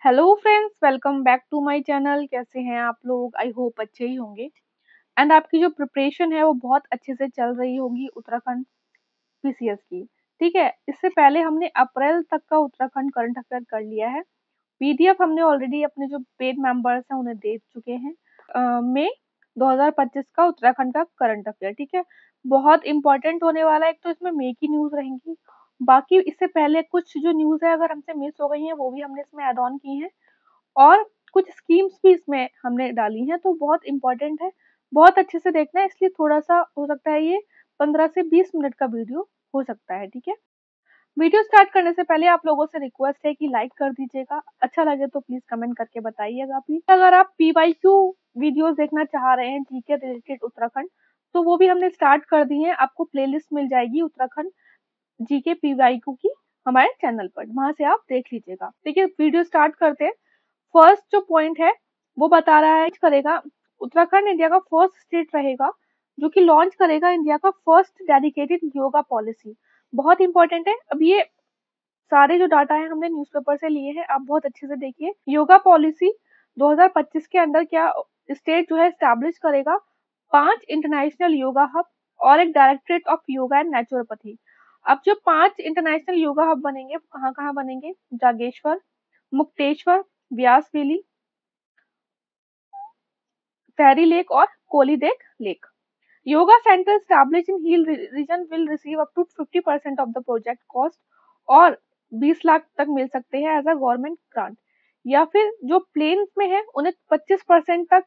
Hello friends, welcome back to my channel. कैसे हैं आप लोग? आई होप अच्छे ही होंगे। एंड आपकी जो प्रिपरेशन है वो बहुत अच्छे से चल रही होगी उत्तराखंड पीसीएस की। ठीक है, इससे पहले हमने अप्रैल तक का उत्तराखंड करंट अफेयर कर लिया है। पीडीएफ हमने ऑलरेडी अपने जो पेड मेंबर्स हैं उन्हें दे चुके हैं। मई 2025 का उत्तराखंड का करंट अफेयर। ठीक है, बहुत इंपॉर्टेंट होने वाला है। एक तो इसमें मई की न्यूज रहेंगी, बाकी इससे पहले कुछ जो न्यूज है अगर हमसे मिस हो गई है वो भी हमने इसमें ऐड ऑन की है, और कुछ स्कीम्स भी इसमें हमने डाली हैं, तो बहुत इंपॉर्टेंट है। बहुत अच्छे से देखना है, इसलिए थोड़ा सा हो सकता है ये 15 से 20 मिनट का वीडियो हो सकता है। ठीक है, वीडियो स्टार्ट करने से पहले आप लोगों से रिक्वेस्ट है कि लाइक कर दीजिएगा, अच्छा लगे तो प्लीज कमेंट करके बताइएगा। प्लीज अगर आप पीवाईक्यू वीडियोस देखना चाह रहे हैं जीके रिलेटेड उत्तराखंड, तो वो भी हमने स्टार्ट कर दी है। आपको प्लेलिस्ट मिल जाएगी उत्तराखंड जीके पीवाईक्यू की हमारे चैनल पर, वहां से आप देख लीजिएगा। देखिए, वीडियो स्टार्ट करते हैं। फर्स्ट जो पॉइंट है वो बता रहा है करेगा उत्तराखंड इंडिया का फर्स्ट स्टेट रहेगा जो कि लॉन्च करेगा इंडिया का फर्स्ट डेडिकेटेड योगा पॉलिसी। बहुत इंपॉर्टेंट है। अब ये सारे जो डाटा है हमने न्यूज़पेपर से लिए हैं, आप बहुत अच्छे से देखिए। योगा पॉलिसी 2025 के अंदर क्या स्टेट जो है स्टैब्लिश करेगा 5 इंटरनेशनल योगा हब और एक directorate of yoga and naturopathy. अब जो 5 इंटरनेशनल योगा हब बनेंगे, कहाँ कहाँ बनेंगे? जागेश्वर, मुक्तेश्वर, व्यास वैली, फेरी लेक और कोलीडेक lake. Yoga center established in hill region will receive up to 50% of the project cost, और 20 लाख तक मिल सकते हैं एज अ गवर्नमेंट ग्रांट। या फिर जो प्लेन्स में है उन्हें 25% तक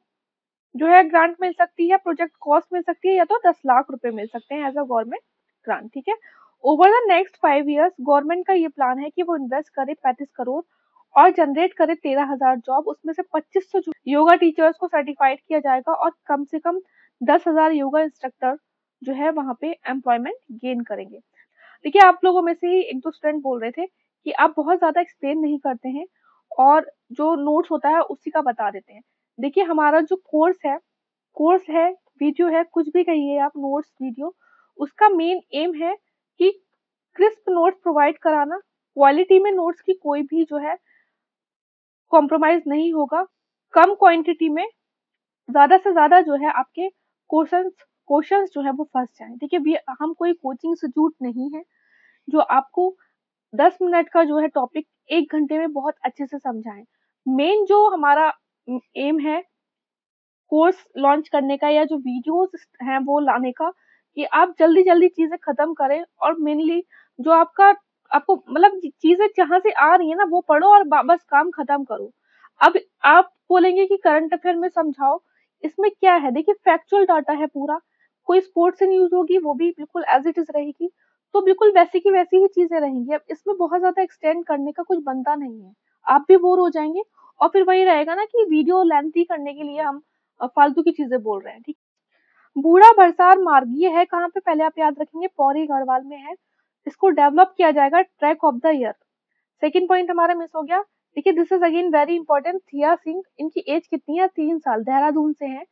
जो है ग्रांट मिल सकती है, प्रोजेक्ट कॉस्ट मिल सकती है, या तो 10 लाख रुपए मिल सकते हैं एज अ गवर्नमेंट ग्रांट। ठीक है, over the next 5 years government का ये प्लान है कि वो इन्वेस्ट करे 35 करोड़ और जनरेट करे 13,000 जॉब। उसमें से 2500 योगा टीचर्स को सर्टिफाइड किया जाएगा और कम से कम 10,000 योगा इंस्ट्रक्टर जो है वहां पे एम्प्लॉयमेंट गेन करेंगे। देखिए, आप लोगों में से ही एक दो स्टूडेंट बोल रहे थे कि आप बहुत ज्यादा एक्सप्लेन नहीं करते हैं और जो नोट्स होता है उसी का बता देते हैं। देखिए, हमारा जो कोर्स है, वीडियो है, कुछ भी कहिए आप, नोट्स वीडियो, उसका मेन एम है कि क्रिस्प नोट्स प्रोवाइड कराना। क्वालिटी में नोट्स की कोई भी जो है कॉम्प्रोमाइज नहीं होगा। कम क्वांटिटी में ज्यादा से ज्यादा जो है आपके क्वेश्चंस क्वेश्चंस जो है वो फंस जाए। देखिए, हम कोई कोचिंग इंस्टीट्यूट नहीं है जो आपको 10 मिनट का जो है टॉपिक 1 घंटे में बहुत अच्छे से समझाएं। मेन जो हमारा एम है कोर्स लॉन्च करने का या जो वीडियोस हैं वो लाने का, कि आप जल्दी जल्दी चीजें खत्म करें, और मेनली जो आपको मतलब चीजें जहां से आ रही है ना वो पढ़ो और बस काम खत्म करो। अब आप बोलेंगे कि करंट अफेयर में समझाओ, इसमें क्या है? देखिए, फैक्चुअल डाटा है पूरा। कोई स्पोर्ट्स से न्यूज होगी वो भी बिल्कुल एज इट इज रहेगी, तो बिल्कुल वैसी की वैसी ही चीजें रहेंगी। अब इसमें बहुत ज्यादा एक्सटेंड करने का कुछ बनता नहीं है, आप भी बोर हो जाएंगे। और फिर वही रहेगा ना कि वीडियो लेंथी करने के लिए हम फालतू की चीजें बोल रहे हैं। ठीक, बूढ़ा भरसार मार्गीय है कहाँ पे? पहले आप याद रखेंगे, पौरी गढ़वाल में है। इसको डेवलप किया जाएगा track of the year. Second point हमारा मिस हो गया। देखिए, this is again very important. थिया सिंह, इनकी एज कितनी है? 3 साल, देहरादून से हैं,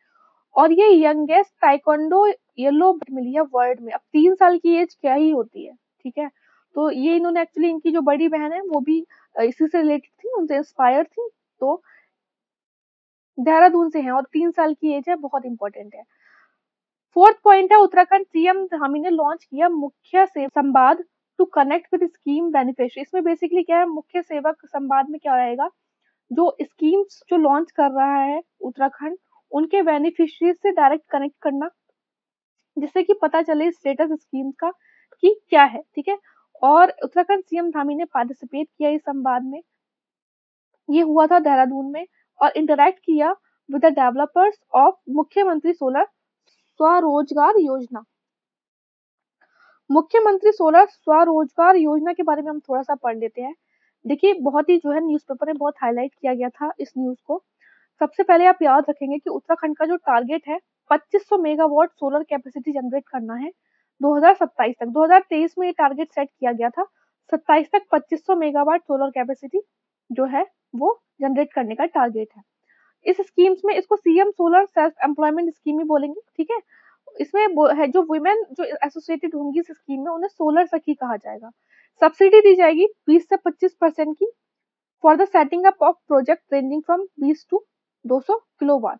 और ये यंगेस्ट ताइक्वांडो येलो बेल्ट मिली है वर्ल्ड में। अब 3 साल की एज क्या ही होती है। ठीक है, तो ये इन्होंने एक्चुअली, इनकी जो बड़ी बहन है वो भी इसी से रिलेटेड थी, उनसे इंस्पायर थी, तो देहरादून से हैं और 3 साल की एज है, बहुत इंपॉर्टेंट है। फोर्थ पॉइंट है, उत्तराखंड सीएम धामी ने लॉन्च किया मुख्य सेवक संवाद to connect with scheme beneficiary. इसमें बेसिकली क्या है, मुख्य सेवक संवाद में क्या रहेगा, जो स्कीम्स जो लॉन्च कर रहा है उत्तराखंड, उनके बेनिफिशियरी से डायरेक्ट कनेक्ट करना, जिससे कि पता चले स्टेटस स्कीम का कि क्या है। ठीक है, और उत्तराखंड सीएम धामी ने पार्टिसिपेट किया इस संवाद में, ये हुआ था देहरादून में, और इंटरेक्ट किया विद द डेवलपर्स ऑफ मुख्यमंत्री सोलर स्वरोजगार योजना। मुख्यमंत्री सोलर स्वरोजगार योजना के बारे में हम थोड़ा सा पढ़ लेते हैं। देखिए, बहुत ही जो है न्यूज़पेपर में बहुत हाईलाइट किया गया था इस न्यूज को। सबसे पहले आप याद रखेंगे कि उत्तराखंड का जो टारगेट है 2500 मेगावाट सोलर कैपेसिटी जनरेट करना है 2027 तक। 2023 में ये टारगेट सेट किया गया था, 27 तक 2500 मेगावाट सोलर कैपेसिटी जो है वो जनरेट करने का टारगेट है। इस स्कीम्स में इसको CM solar self employment scheme ही बोलेंगे। ठीक है, इसमें है जो वुमेन जो एसोसिएटेड होंगी इस स्कीम में, उन्हें सोलर सखी कहा जाएगा। सब्सिडी दी जाएगी 20 से 25% की। For the setting up of project ranging from 20 to 200 kilowatt.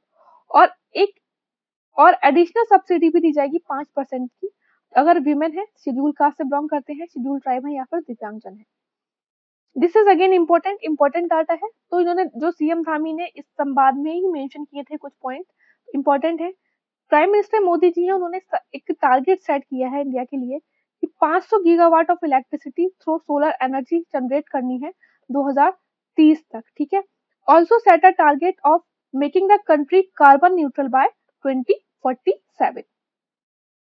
और एडिशनल सब्सिडी भी दी जाएगी 5% की, अगर विमेन है, शेड्यूल कास्ट से बिलोंग करते हैं, शेड्यूल ट्राइब है या फिर दिव्यांगजन है। This is again important data है। तो इन्होंने जो सीएम धामी ने इस संवाद में ही मेंशन किए थे कुछ पॉइंट इंपॉर्टेंट है। प्राइम मिनिस्टर मोदी जी हैं, उन्होंने एक टारगेट सेट किया है इंडिया के लिए कि 500 gigawatt of electricity through solar energy generate करनी है 2030 तक, ठीक है। Also set a target of making the country carbon neutral bye 2047।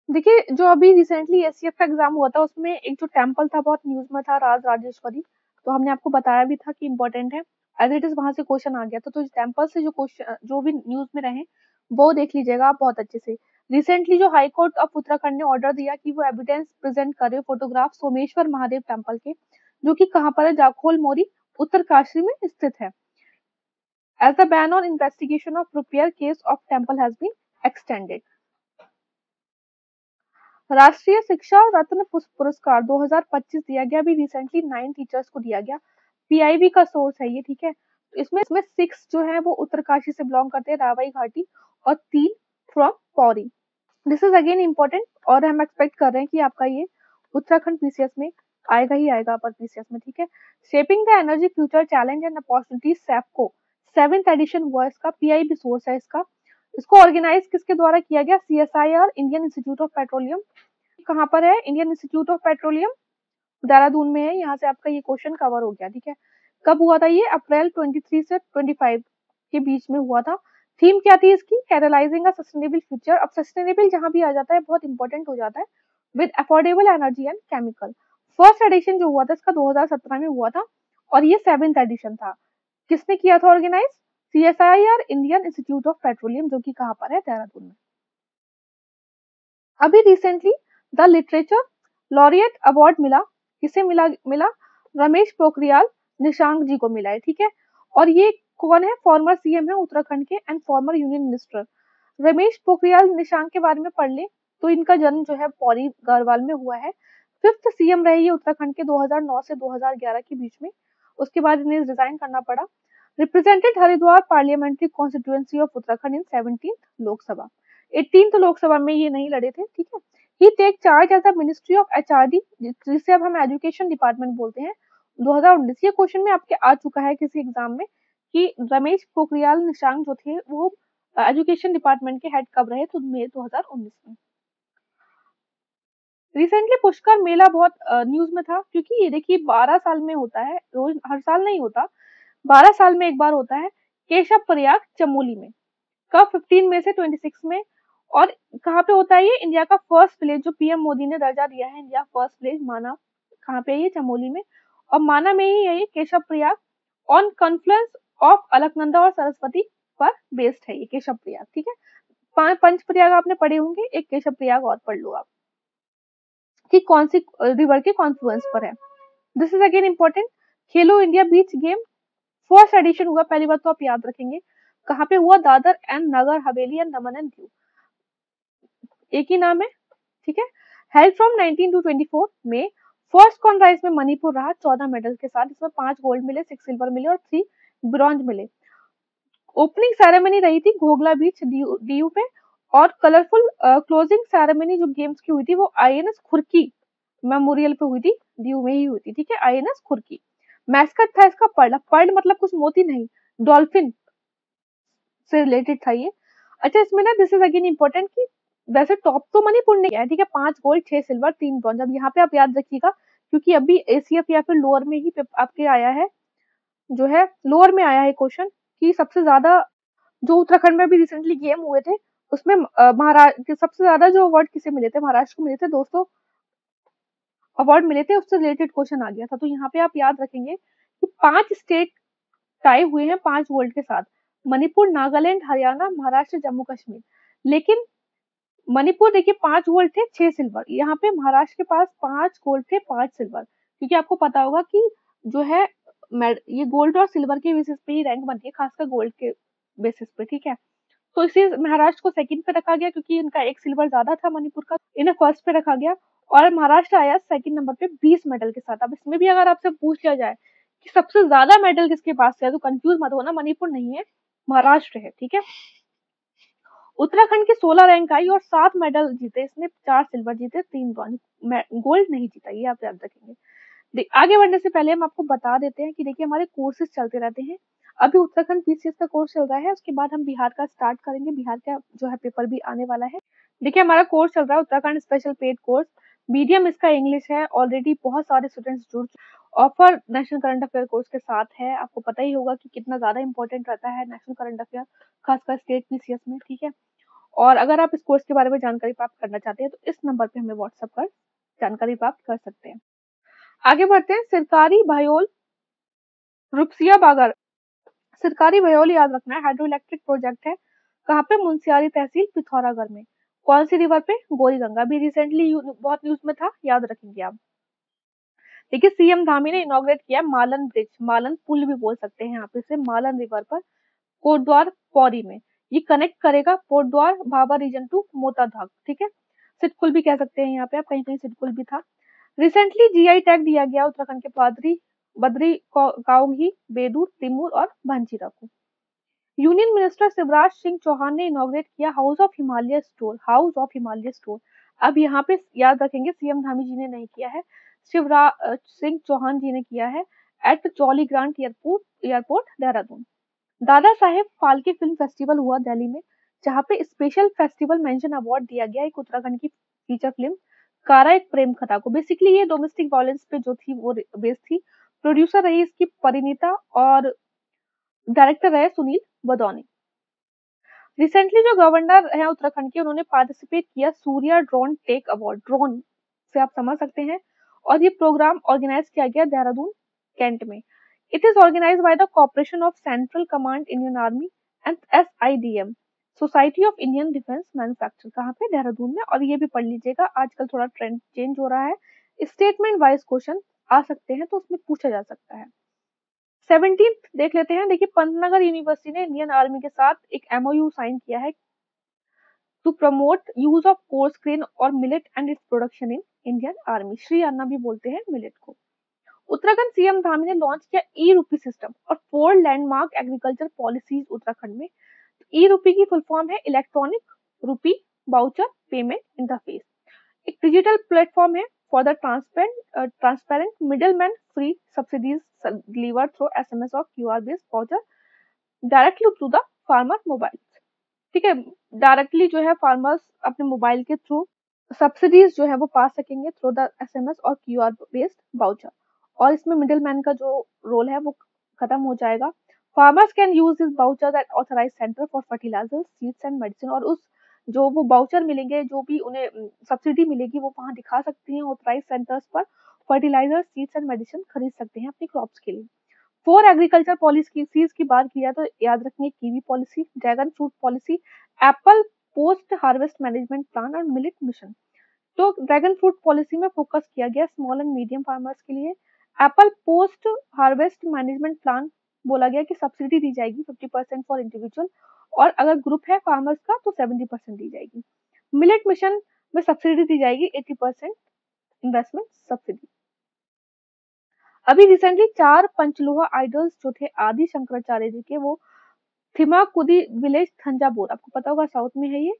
देखिए, जो अभी रिसेंटली एससीएफ का एग्जाम हुआ था, उसमें एक जो टेम्पल था बहुत न्यूज में था, राज राजेश्वरी, तो हमने आपको बताया भी था कि इंपॉर्टेंट है, एज इट इज वहां से क्वेश्चन आ गया था। तो टेम्पल से जो क्वेश्चन जो भी न्यूज में रहे वो देख लीजिएगा आप बहुत अच्छे से। रिसेंटली जो हाई कोर्ट ऑफ उत्तराखंड ने ऑर्डर दिया कि वो एविडेंस प्रेजेंट करे फोटोग्राफ सोमेश्वर महादेव टेम्पल के, जो कि कहाँ पर है, जाखोल मोरी उत्तरकाशी में स्थित है। As the ban on investigation of रुपियर case of temple has been extended. राष्ट्रीय शिक्षा रत्न पुरस्कार 2025 दिया गया, अभी रिसेंटली 9 टीचर्स को दिया गया। पीआईबी का सोर्स है ये, ठीक है। इसमें 6 जो है वो उत्तरकाशी से बिलोंग करते हैं, रावई घाटी, और 3 from Pauri. This is again important, और हम एक्सपेक्ट कर रहे हैं कि आपका ये उत्तराखंड पीसीएस में आएगा ही आएगा, अपर पीसीएस में, ठीक है। Shaping the energy future challenge and opportunities, सैपको 7th एडिशन हुआ इसका, पीआईबी सोर्स है इसका। इसको ऑर्गेनाइज किसके द्वारा किया गया, CSIR, Indian Institute of petroleum. कहाँ पर है, Indian Institute of petroleum Dehradun में है। यहाँ से आपका ये क्वेश्चन कवर हो गया, ठीक है। कब हुआ था ये, अप्रैल 23 से 25 के बीच में हुआ था। थीम क्या थी इसकी, कैटलाइजिंग अ सस्टेनेबल फ्यूचर। अब सस्टेनेबल जहां भी आ जाता है बहुत इंपॉर्टेंट हो जाता है, with affordable energy and chemical. First edition जो हुआ था इसका 2017 में हुआ था, और ये 7th एडिशन था। किसने किया था organise, CSIR, Indian Institute of Petroleum, जो कि कहाँ पर है, देहरादून में। अभी recently the literature laureate award मिला, किसे मिला रमेश पोखरियाल निशांक जी को मिला है, ठीक है। और ये कौन है, फॉर्मर सीएम है उत्तराखंड के and former union minister. Ramesh Pokhriyal Nishank के बारे में पढ़ ले तो इनका जन्म जो है पौरी गढ़वाल में हुआ है। 5th सीएम रहे ये उत्तराखंड के 2009 से 2011 के बीच में। उसके बाद इन्हें रिजाइन करना पड़ा। Represented Haridwar parliamentary constituency of Uttarakhand in 17th Lok Sabha. 18th Lok Sabha में ये नहीं लड़े थे, ठीक है। He take charge as the ministry of HRD, जिसे अब हम एजुकेशन डिपार्टमेंट बोलते हैं, 2019। ये क्वेश्चन में आपके आ चुका है किसी एग्जाम में कि रमेश पोखरियाल निशांक जो थे वो एजुकेशन डिपार्टमेंट के हेड कब रहे, तो मई 2019 में। रिसेंटली पुष्कर मेला बहुत न्यूज में था, क्योंकि ये देखिए 12 साल में होता है, रोज हर साल नहीं होता, 12 साल में एक बार होता है, केशव प्रयाग चमोली में। कब, 15 मई से 26 में। और कहाँ पे होता है ये, इंडिया का फर्स्ट विलेज, जो पीएम मोदी ने दर्जा दिया है, इंडिया फर्स्ट विलेज माना, कहाँ पे है ये, चमोली में। और माना में ही है ये Keshav Prayag, on Confluence of Alaknanda और सरस्वती पर बेस्ड है ये केशव प्रयाग, ठीक है। पंच प्रयाग आपने पढ़े होंगे, एक केशव प्रयाग और पढ़ लो आप कि कौन सी रिवर के कॉन्फ्लुएंस पर है। This is again important. Khelo India beach game first edition हुआ, पहली बात तो आप याद रखेंगे, कहाँ पे हुआ, Dadar and Nagar Haveli and Daman and Diu, एक ही नाम है, ठीक है। हेल्ड फ्रॉम 19 to 24 में। फर्स्ट कौन रहा इसमें, मणिपुर रहा 14 मेडल के साथ, इसमें 5 गोल्ड मिले, 6 सिल्वर मिले और 3 ब्रॉन्ज मिले। ओपनिंग सेरेमनी रही थी घोगला बीच डीयू पे, और कलरफुल क्लोजिंग सेरेमनी जो गेम्स की हुई थी वो आईएनएस खुरकी मेमोरियल पे हुई थी, डीयू में ही हुई थी, ठीक है, आईएनएस खुरकी। मैस्कट था इसका पर्ल, पर्ल मतलब कुछ मोती नहीं, डॉल्फिन से रिलेटेड था ये। अच्छा, इसमें ना दिस इज अगेन इंपॉर्टेंट कि वैसे टॉप तो मणिपुर ने किया है, ठीक है, 5 गोल्ड 6 सिल्वर 3 ब्रॉन्ज। अब यहाँ पे आप याद रखिएगा, क्योंकि अभी एसीएफ या फिर लोअर में ही आपके आया है, जो है लोअर में आया है क्वेश्चन कि सबसे ज्यादा जो उत्तराखंड में भी रिसेंटली गेम हुए थे उसमें महाराष्ट्र सबसे ज्यादा जो अवार्ड किसे मिले थे, महाराष्ट्र को मिले थे 200 अवार्ड मिले थे, उससे रिलेटेड क्वेश्चन आ गया था। तो यहाँ पे आप याद रखेंगे कि 5 स्टेट टाई हुए हैं 5 गोल्ड के साथ, मणिपुर, नागालैंड, हरियाणा, महाराष्ट्र, जम्मू कश्मीर। लेकिन मणिपुर देखिए 5 गोल्ड थे 6 सिल्वर, यहाँ पे महाराष्ट्र के पास 5 गोल्ड थे 5 सिल्वर, क्योंकि आपको पता होगा कि जो है ये गोल्ड और सिल्वर के बेसिस पे ही रैंक बनती है, खासकर गोल्ड के बेसिस पे, ठीक है। तो इसी महाराष्ट्र को सेकंड पे रखा गया, क्योंकि इनका एक सिल्वर ज्यादा था मणिपुर का, इन्हें फर्स्ट पे रखा गया। और महाराष्ट्र आया सेकंड नंबर पे 20 मेडल के साथ। अब इसमें भी अगर आपसे पूछ लिया जाए कि सबसे ज्यादा मेडल किसके पास है, तो कंफ्यूज मत होना, मणिपुर नहीं है, महाराष्ट्र है, ठीक है। उत्तराखंड की 16 रैंक आई और 7 मेडल जीते, इसने 4 सिल्वर जीते, 3 ब्रॉन्ज, गोल्ड नहीं जीता, ये आप याद रखेंगे। आगे बढ़ने से पहले हम आपको बता देते हैं कि देखिए हमारे कोर्सेज चलते रहते हैं। अभी उत्तराखंड पीसीएस का कोर्स चल रहा है, उसके बाद हम बिहार का स्टार्ट करेंगे, बिहार का जो है पेपर भी आने वाला है। देखिए हमारा कोर्स चल रहा है Uttarakhand special paid course, medium इसका इंग्लिश है, ऑलरेडी बहुत सारे स्टूडेंट्स जुड़, offer national current affair course के साथ है। आपको पता ही होगा कि कितना ज्यादा इंपॉर्टेंट रहता है नेशनल करंट अफेयर, खासकर स्टेट पीसीएस में, ठीक है। और अगर आप इस कोर्स के बारे में जानकारी प्राप्त करना चाहते हैं तो इस नंबर पे हमें व्हाट्सएप कर जानकारी प्राप्त कर सकते हैं। आगे बढ़ते हैं, सरकारी भयोल रुपसिया बागर, सरकारी भयोल याद रखना है, हाइड्रो इलेक्ट्रिक प्रोजेक्ट है, कहाँ पे, मुंसियारी तहसील पिथौरागढ़ में। कौन सी रिवर पे, गोरी गंगा, भी रिसेंटली बहुत न्यूज में था, याद रखेंगे आप। देखिए सीएम धामी ने इनॉग्रेट किया मालन ब्रिज, मालन पुल भी बोल सकते हैं आप इसे, मालन रिवर पर कोटद्वार पौरी में। ये कनेक्ट करेगा कोटद्वार भाभा रीजन टू मोताधाग, ठीक है। सिटकुल भी कह सकते हैं यहाँ पे आप, कहीं कहीं सिटकुल भी था। रिसेंटली जीआई टैग दिया गया उत्तराखंड के बद्री काउंगी, बेदूर, तिमूर और भांजीरा को। यूनियन मिनिस्टर शिवराज सिंह चौहान ने इनॉग्रेट किया house of Himalaya store, house of Himalaya store. अब यहाँ पे याद रखेंगे सीएम धामी जी ने नहीं किया है, शिवराज सिंह चौहान जी ने किया है, at Jolly Grant airport Dehradun. Dada Saheb Phalke film festival हुआ दिल्ली में, जहाँ पे स्पेशल फेस्टिवल मेंशन अवार्ड दिया गया एक उत्तराखंड की फीचर फिल्म कारा एक प्रेम कथा को। बेसिकली ये डोमेस्टिक वायलेंस पे जो थी वो बेस्ड थी। प्रोड्यूसर रही इसकी परिणीता और डायरेक्टर रहे सुनील बदौनी। रिसेंटली जो गवर्नर है उत्तराखंड के, उन्होंने पार्टिसिपेट किया Surya drone tech award, drone से आप समझ सकते हैं, और ये प्रोग्राम ऑर्गेनाइज किया गया देहरादून कैंट में। It is organise by the corporation of central command Indian Army and SIDM, society of Indian defence manufacture, कहाँ पे, देहरादून में। और ये भी पढ़ लीजिएगा, आजकल थोड़ा ट्रेंड चेंज हो रहा है, स्टेटमेंट वाइज क्वेश्चन आ सकते हैं तो उसमें पूछा जा सकता है। 17 देख लेते हैं। देखिए पंतनगर यूनिवर्सिटी ने इंडियन आर्मी के साथ एक MOU साइन किया है to promote use of coarse grain और millet and its production in Indian army, Shri Anna भी बोलते हैं मिलेट को। उत्तराखंड सीएम धामी ने लॉन्च किया ई-रूपी सिस्टम और 4 लैंडमार्क एग्रीकल्चर पॉलिसीज उत्तराखंड में। ई-रूपी की फुल फॉर्म है electronic rupee voucher payment interface, एक डिजिटल प्लेटफॉर्म है for the transparent middleman free subsidies delivered through SMS और QR based voucher directly to the farmer mobile, ठीक है। Directly जो है फार्मर्स अपने मोबाइल के थ्रू सब्सिडीज जो है वो पा सकेंगे थ्रू द SMS और QR बेस्ड वाउचर, और इसमें मिडिल मैन का जो रोल है वो खत्म हो जाएगा। Farmers can use this voucher at authorise centre for fertiliser seeds and medicine, और उस जो वो वाउचर मिलेंगे, जो भी उन्हें सब्सिडी मिलेगी, वो वहां दिखा सकती हैं ऑथराइज सेंटर्स पर, फर्टिलाइजर सीड्स एंड मेडिसिन खरीद सकते हैं अपनी क्रॉप्स के लिए। 4 एग्रीकल्चर पॉलिसीज की बात किया तो याद रखिए kiwi policy, dragon fruit policy, Apple post harvest management plan और मिलेट मिशन। तो ड्रैगन फ्रूट पॉलिसी में फोकस किया गया स्मॉल एंड मीडियम फार्मर्स के लिए। Apple post harvest management plan बोला गया कि सब्सिडी दी जाएगी 50% फॉर इंडिविजुअल, और अगर ग्रुप है फार्मर्स का तो 70% दी जाएगी। मिलेट मिशन में सब्सिडी दी जाएगी 80% इन्वेस्टमेंट सब्सिडी। अभी रिसेंटली 4 पंचलोहा आइडल्स जो थे आदि शंकराचार्य जी के, वो थिमाकुदी विलेज थंजावुर, आपको पता होगा साउथ में है ये,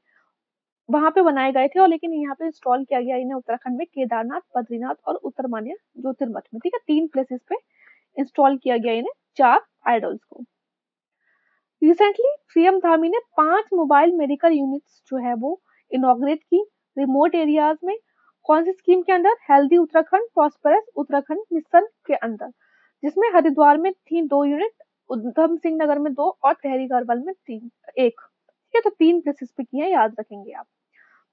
वहां पे बनाए गए थे, और लेकिन यहाँ पे इंस्टॉल किया गया इन्हें उत्तराखंड में केदारनाथ, बद्रीनाथ और उत्तरमान्य ज्योतिर्मठ में, ठीक है। 3 प्लेसेस पे इंस्टॉल किया गया इन्हें 4 आइडल्स को। रिसेंटली सीएम धामी ने 5 मोबाइल मेडिकल यूनिट्स जो है वो इनॉग्रेट की रिमोट एरियाज में। कौन सी स्कीम के अंदर, healthy Uttarakhand prosperous Uttarakhand mission के अंदर, जिसमें हरिद्वार में थी 2 यूनिट, उधम सिंह नगर में 2 और टहरी गढ़वाल में 1, ठीक है। तो 3 प्लेसेस पे किए, याद रखेंगे आप।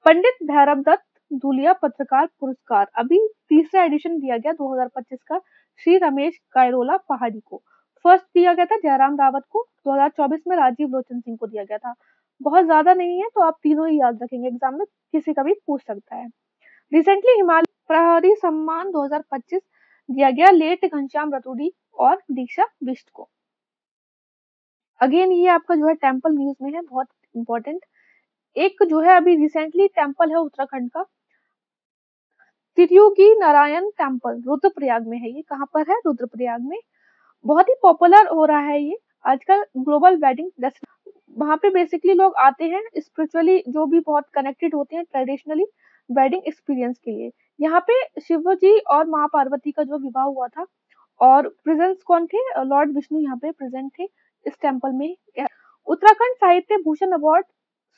पंडित भैरव दत्त धुलिया पत्रकार पुरस्कार, अभी तीसरा एडिशन दिया गया 2025 का, श्री रमेश कायरोला पहाड़ी को। फर्स्ट दिया गया था जयराम रावत को, 2024 में राजीव लोचन सिंह को दिया गया था। बहुत ज्यादा नहीं है तो आप तीनों ही याद रखेंगे, एग्जाम में किसी का भी पूछ सकता है। रिसेंटली हिमालय प्रहरी सम्मान 2025 दिया गया लेट घनश्याम रतुड़ी और दीक्षा बिष्ट को। अगेन ये आपका जो है टेम्पल न्यूज में है, बहुत इंपॉर्टेंट। एक जो है अभी रिसेंटली टेम्पल है उत्तराखंड का, त्रियुगी नारायण टेम्पल, रुद्रप्रयाग में है। ये कहाँ पर है, रुद्रप्रयाग में। बहुत ही पॉपुलर हो रहा है ये आजकल ग्लोबल वेडिंग डेस्टिनेशन। वहाँ पे बेसिकली लोग आते हैं स्पिरिचुअली जो भी बहुत कनेक्टेड होते हैं ट्रेडिशनली वेडिंग एक्सपीरियंस के लिए। यहाँ पे शिव जी और माँ पार्वती का जो विवाह हुआ था, और प्रेजेंस कौन थे, लॉर्ड विष्णु यहाँ पे प्रेजेंट थे इस टेम्पल में। उत्तराखंड साहित्य भूषण अवार्ड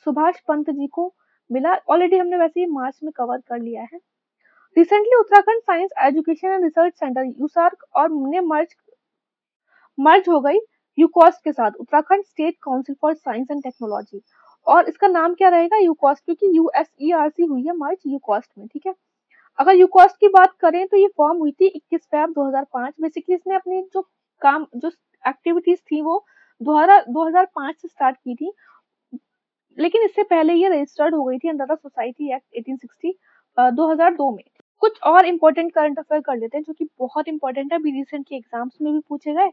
सुभाष पंत जी को मिला, ऑलरेडी हमने वैसे ही मार्च में कवर कर लिया है। Recently Uttarakhand science education and research centre USERC और ने मर्ज हो गई यूकॉस्ट के साथ, Uttarakhand state council for science and technology. और इसका नाम क्या रहेगा, यूकॉस्ट, क्योंकि यूएसईआरसी हुई है मर्ज यूकॉस्ट में, ठीक है। अगर यूकॉस्ट की बात करें तो ये फॉर्म हुई थी 21 फरवरी 2005। बेसिकली इसने अपनी जो एक्टिविटीज थी वो 2005 से स्टार्ट की थी, लेकिन इससे पहले ये रजिस्टर्ड हो गई थी अंडर द सोसाइटी एक्ट 1860 2002 में। कुछ और इम्पोर्टेंट करंट अफेयर कर लेते हैं जो कि बहुत इंपॉर्टेंट है, अभी रिसेंटली एग्जाम्स में भी पूछे गए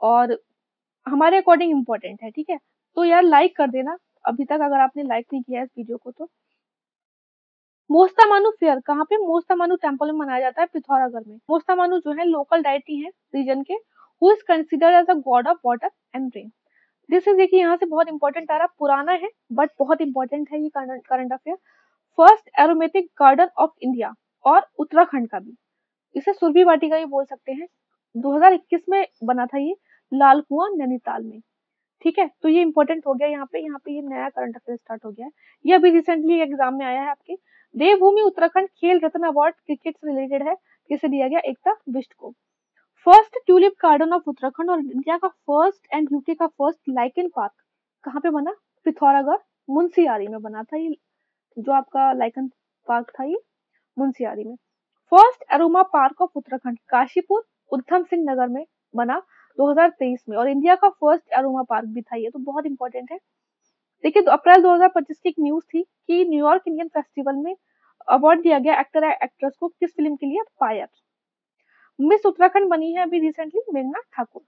और हमारे अकॉर्डिंग इम्पोर्टेंट है, ठीक है। तो यार लाइक कर देना अभी तक अगर आपने लाइक नहीं किया इस वीडियो को तो। मोस्तामानु फेयर कहाँ पे, मोस्तामानु टेम्पल में मनाया जाता है पिथौरागढ़ में। मोस्तामानु जो है लोकल डायटी है रीजन के, who is considered as a god of water and rain. This is देखिए यहाँ से बहुत इंपॉर्टेंट आ रहा, पुराना है बट बहुत इंपॉर्टेंट है ये current affair. First aromatic garden of India और उत्तराखंड का भी, इसे सुरभि वाटिका भी बोल सकते हैं, 2021 में बना था ये लाल कुआं नैनीताल में, ठीक है। तो ये इंपॉर्टेंट हो गया, यहाँ पे ये नया करंट अफेयर स्टार्ट हो गया है, ये अभी रिसेंटली एग्जाम में आया है आपके। देवभूमि उत्तराखंड खेल रत्न अवार्ड क्रिकेट से रिलेटेड है, किसे दिया गया, एकता बिष्ट को। First tulip garden of Uttarakhand और इंडिया का फर्स्ट एंड यूके का फर्स्ट लाइकेन पार्क कहाँ पे बना, पिथौरागढ़ मुंशियारी में बना था ये, जो आपका लाइकेन पार्क था ये मुंशियारी में। First aroma park of Uttarakhand Kashipur Udham Singh Nagar में बना 2023 में, और इंडिया का फर्स्ट एरोमा पार्क भी था ये, तो बहुत इंपॉर्टेंट है। देखिए तो अप्रैल 2025 की एक न्यूज थी कि न्यूयॉर्क इंडियन फेस्टिवल में अवार्ड दिया गया एक्टर एक्ट्रेस को, किस फिल्म के लिए, फायर। मिस उत्तराखंड बनी है अभी रिसेंटली मेघना ठाकुर।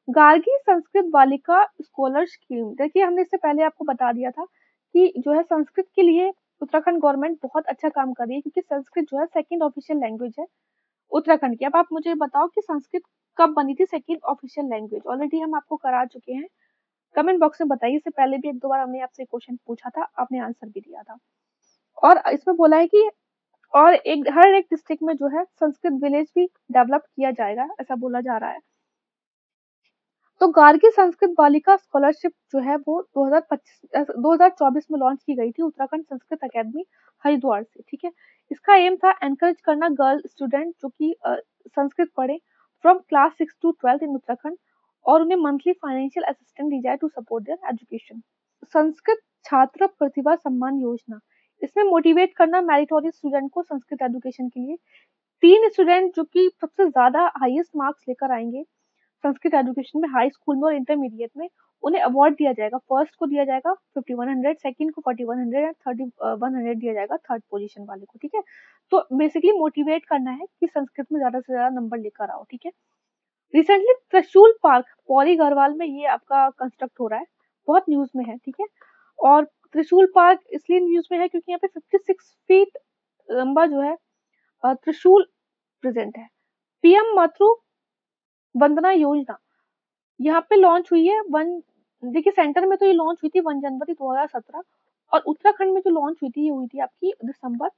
गार्गी संस्कृत बालिका स्कॉलर स्कीम, देखिए हमने इससे पहले आपको बता दिया था कि जो है संस्कृत के लिए उत्तराखंड गवर्नमेंट बहुत अच्छा काम कर रही है, क्योंकि संस्कृत जो है सेकंड ऑफिशियल लैंग्वेज है उत्तराखंड की। अब आप मुझे बताओ कि संस्कृत कब बनी थी सेकंड ऑफिशियल लैंग्वेज, ऑलरेडी हम आपको करा चुके हैं, कमेंट बॉक्स में बताइए। इससे पहले भी एक दो बार हमने आपसे क्वेश्चन पूछा था, आपने आंसर भी दिया था। और इसमें बोला है कि और हर एक डिस्ट्रिक्ट में जो है संस्कृत विलेज भी डेवलप किया जाएगा, ऐसा बोला जा रहा है। तो गार्गी संस्कृत बालिका स्कॉलरशिप जो है वो 2024 में लॉन्च की गई थी उत्तराखंड संस्कृत अकेडमी हरिद्वार से, ठीक है। इसका एम था एनकरेज करना गर्ल स्टूडेंट जो कि संस्कृत पढ़े from class 6 to 12 in Uttarakhand, और उन्हें मंथली फाइनेंशियल असिस्टेंस दी जाए to support their education. Sanskrit छात्र प्रतिभा सम्मान योजना, इसमें मोटिवेट करना मेरिटोरियस स्टूडेंट को संस्कृत एजुकेशन के लिए। 3 स्टूडेंट जो कि सबसे ज्यादा हाईएस्ट मार्क्स लेकर आएंगे संस्कृत एजुकेशन में हाई स्कूल में और इंटरमीडिएट में, उन्हें अवार्ड दिया जाएगा। फर्स्ट को दिया जाएगा 5100, सेकंड को 4100 एंड 3100 दिया जाएगा थर्ड पोजीशन वाले को, ठीक है। तो बेसिकली मोटिवेट करना है कि संस्कृत में ज्यादा से ज्यादा नंबर लेकर आओ, ठीक है। रिसेंटली त्रिशूल पार्क पौड़ी गढ़वाल में ये आपका कंस्ट्रक्ट हो रहा है, बहुत न्यूज में है, ठीक है। और त्रिशूल पार्क इसलिए न्यूज में है क्योंकि यहाँ पे 56 फीट लंबा जो है त्रिशूल प्रेजेंट है। पीएम मातृ वंदना योजना यहाँ पे लॉन्च हुई है देखिए सेंटर में तो ये लॉन्च हुई थी 1 जनवरी 2017, और उत्तराखंड में जो लॉन्च हुई थी ये हुई थी आपकी दिसंबर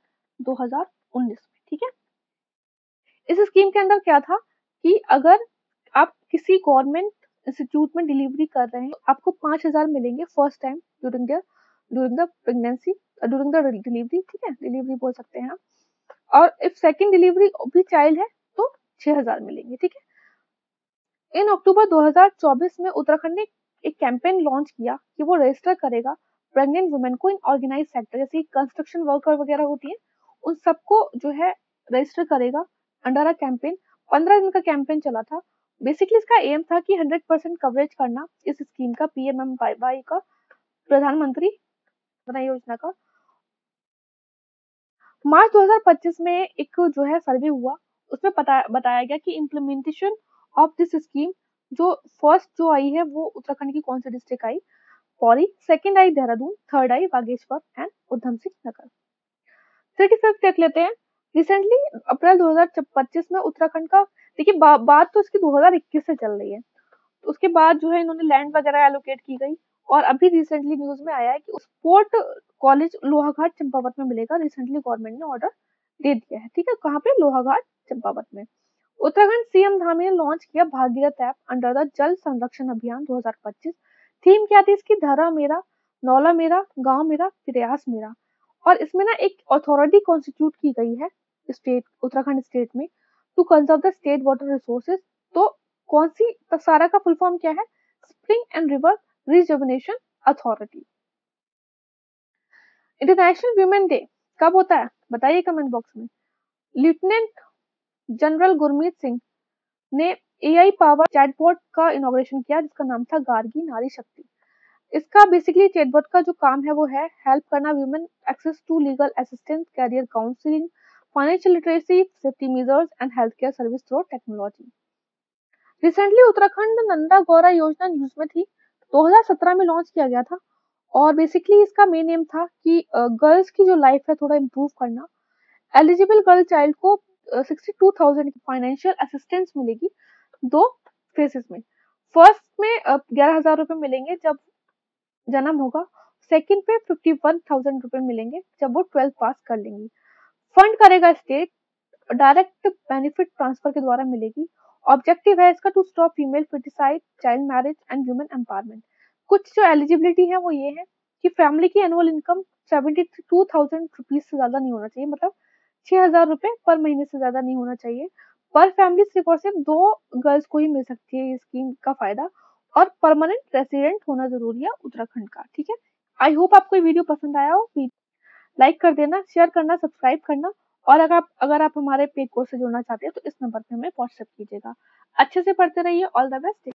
2019 में, ठीक है। इस स्कीम के अंदर क्या था कि अगर आप किसी गवर्नमेंट इंस्टीट्यूट में डिलीवरी कर रहे हैं आपको 5000 मिलेंगे first time during the pregnancy, during the delivery, ठीक है, डिलीवरी बोल सकते हैं आप। और इफ सेकेंड डिलीवरी भी चाइल्ड है तो 6000 मिलेंगे, ठीक है। इन अक्टूबर 2024 में उत्तराखंड ने एक कैंपेन लॉन्च किया कि वो रजिस्टर करेगा प्रेग्नेंट वुमेन को इन ऑर्गेनाइज सेक्टर, जैसे कंस्ट्रक्शन वर्कर वगैरह होती है उन सबको जो है रजिस्टर करेगा अंडर अ कैंपेन। 15 दिन का कैंपेन चला था। बेसिकली इसका एम था कि 100% कवरेज करना इस स्कीम का, पीएमएमवाई का, प्रधानमंत्री योजना का। मार्च 2025 में एक जो है सर्वे हुआ, उसमें बताया गया कि इम्प्लीमेंटेशन ऑफ दिस स्कीम जो फर्स्ट जो आई है वो उत्तराखंड की कौन सी डिस्ट्रिक्ट आई, पौड़ी, सेकंड आई देहरादून, थर्ड आई बागेश्वर एंड उधम सिंह नगर। 35 देख लेते हैं। रिसेंटली अप्रैल 2025 में उत्तराखंड का देखिए बात तो इसकी 2021 से चल रही है। तो उसके बाद जो है इन्होंने लैंड वगैरह एलोकेट की गई, और अभी रिसेंटली न्यूज में आया है कि स्पोर्ट कॉलेज लोहाघाट चंपावत में मिलेगा। रिसेंटली गवर्नमेंट ने ऑर्डर दे दिया है, ठीक है, कहाँ पे, लोहाघाट चंपावत में। उत्तराखंड सीएम धामी ने लॉन्च किया भागीरथ ऐप अंडर द जल संरक्षण अभियान 2025। थीम क्या थी इसकी, धरा मेरा, नौला मेरा, गांव मेरा, प्रयास मेरा। और इसमें ना एक अथॉरिटी कॉन्स्टिट्यूट की गई है स्टेट, उत्तराखंड स्टेट में, to conserve the state water resources. तो कौन सी, सारा का फुल फॉर्म क्या है, spring and river rejuvenation authority. International women day कब होता है, बताइए कमेंट बॉक्स में। लेफ्टिनेंट जनरल गुरमीत सिंह ने एआई पावर चैटबॉट का इनॉग्रेशन किया, जिसका नाम था गार्गी नारी शक्ति। इसका बेसिकली चैटबॉट का जो काम है वो है हेल्प करना women access to legal assistance, career counselling, financial literacy, safety measures and health care service through technology. Recently Uttarakhand Nanda Gaura Yojana news में थी, 2017 में लॉन्च किया गया था। और बेसिकली इसका मेन एम था कि गर्ल्स की जो लाइफ है थोड़ा इम्प्रूव करना। एलिजिबल गर्ल चाइल्ड को 62,000 की फाइनेंशियल असिस्टेंस मिलेगी, दो फेसेस में। फर्स्ट में 11,000 रुपए मिलेंगे जब जन्म होगा, सेकंड पे 51,000 रुपए मिलेंगे जब वो 12th पास कर लेंगी। फंड करेगा स्टेट, डायरेक्ट बेनिफिट ट्रांसफर के द्वारा मिलेगी। ऑब्जेक्टिव है इसका to stop female foeticide, child marriage and women empowerment. कुछ जो एलिजिबिलिटी है वो ये है कि फैमिली की एनुअल इनकम 72,000 रुपीज से ज्यादा नहीं होना चाहिए, मतलब 6,000 रुपए पर महीने से ज्यादा नहीं होना चाहिए। पर फैमिली सिर्फ और सिर्फ 2 गर्ल्स को ही मिल सकती है ये स्कीम का फायदा, और परमानेंट रेसिडेंट होना जरूरी है उत्तराखंड का, ठीक है। आई होप आपको ये वीडियो पसंद आया हो। लाइक कर देना, शेयर करना, सब्सक्राइब करना। और अगर आप हमारे पेज कोर्स से जुड़ना चाहते हैं तो इस नंबर पे हमें व्हाट्सएप कीजिएगा। अच्छे से पढ़ते रहिए। All the best.